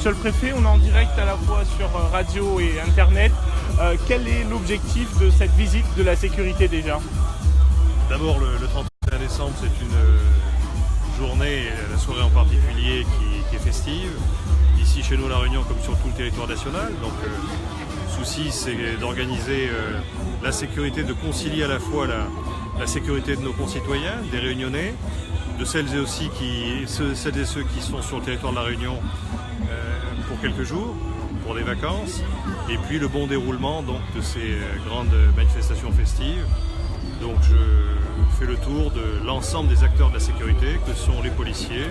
Monsieur le Préfet, on est en direct à la fois sur radio et Internet. Quel est l'objectif de cette visite de la sécurité déjà? D'abord, le 31 décembre, c'est une journée, la soirée en particulier, qui est festive. Ici, chez nous, à La Réunion, comme sur tout le territoire national. Donc, le souci, c'est d'organiser la sécurité, de concilier à la fois la sécurité de nos concitoyens, des Réunionnais, de celles et ceux qui sont sur le territoire de La Réunion pour quelques jours, pour des vacances, et puis le bon déroulement donc, de ces grandes manifestations festives. Donc je fais le tour de l'ensemble des acteurs de la sécurité, que sont les policiers,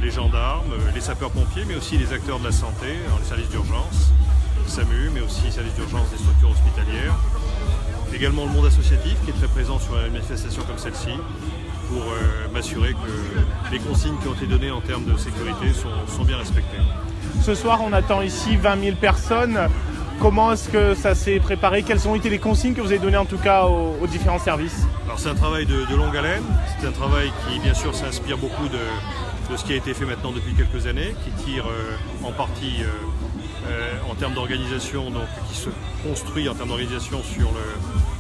les gendarmes, les sapeurs-pompiers, mais aussi les acteurs de la santé, les services d'urgence, SAMU, mais aussi les services d'urgence des structures hospitalières. Également le monde associatif qui est très présent sur une manifestation comme celle-ci, pour m'assurer que les consignes qui ont été données en termes de sécurité sont bien respectées. Ce soir, on attend ici 20 000 personnes. Comment est-ce que ça s'est préparé? Quelles ont été les consignes que vous avez données en tout cas aux différents services? Alors c'est un travail de longue haleine, c'est un travail qui bien sûr s'inspire beaucoup de ce qui a été fait maintenant depuis quelques années, qui tire en partie en termes d'organisation, donc qui se construit en termes d'organisation sur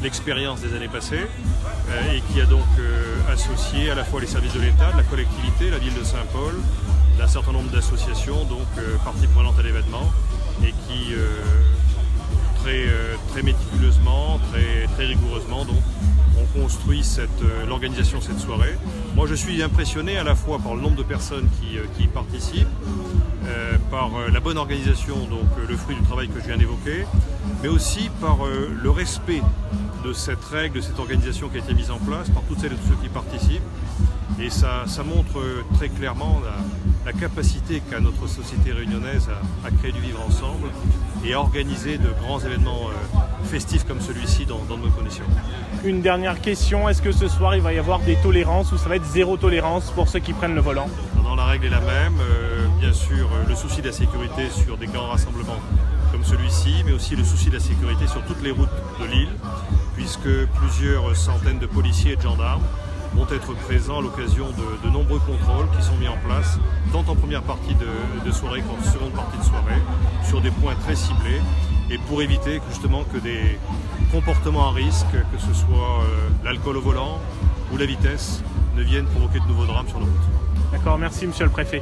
l'expérience des années passées et qui a donc associé à la fois les services de l'État, de la collectivité, la ville de Saint-Paul, d'un certain nombre d'associations, donc parties prenantes à l'événement, et qui très méticuleusement, très rigoureusement donc, ont construit l'organisation de cette soirée. Moi je suis impressionné à la fois par le nombre de personnes qui y participent, par la bonne organisation, donc le fruit du travail que je viens d'évoquer, mais aussi par le respect de cette règle, de cette organisation qui a été mise en place par toutes celles et tous ceux qui participent. Et ça montre très clairement la capacité qu'a notre société réunionnaise à créer du vivre ensemble et à organiser de grands événements festifs comme celui-ci dans de bonnes conditions. Une dernière question, est-ce que ce soir il va y avoir des tolérances ou ça va être zéro tolérance pour ceux qui prennent le volant? Non, la règle est la même. Bien sûr, le souci de la sécurité sur des grands rassemblements comme celui-ci, mais aussi le souci de la sécurité sur toutes les routes de l'île, puisque plusieurs centaines de policiers et de gendarmes vont être présents à l'occasion de nombreux contrôles qui sont mis en place, tant en première partie de soirée qu'en seconde partie de soirée, sur des points très ciblés, et pour éviter justement que des comportements à risque, que ce soit l'alcool au volant ou la vitesse, ne viennent provoquer de nouveaux drames sur nos routes. D'accord, merci Monsieur le Préfet.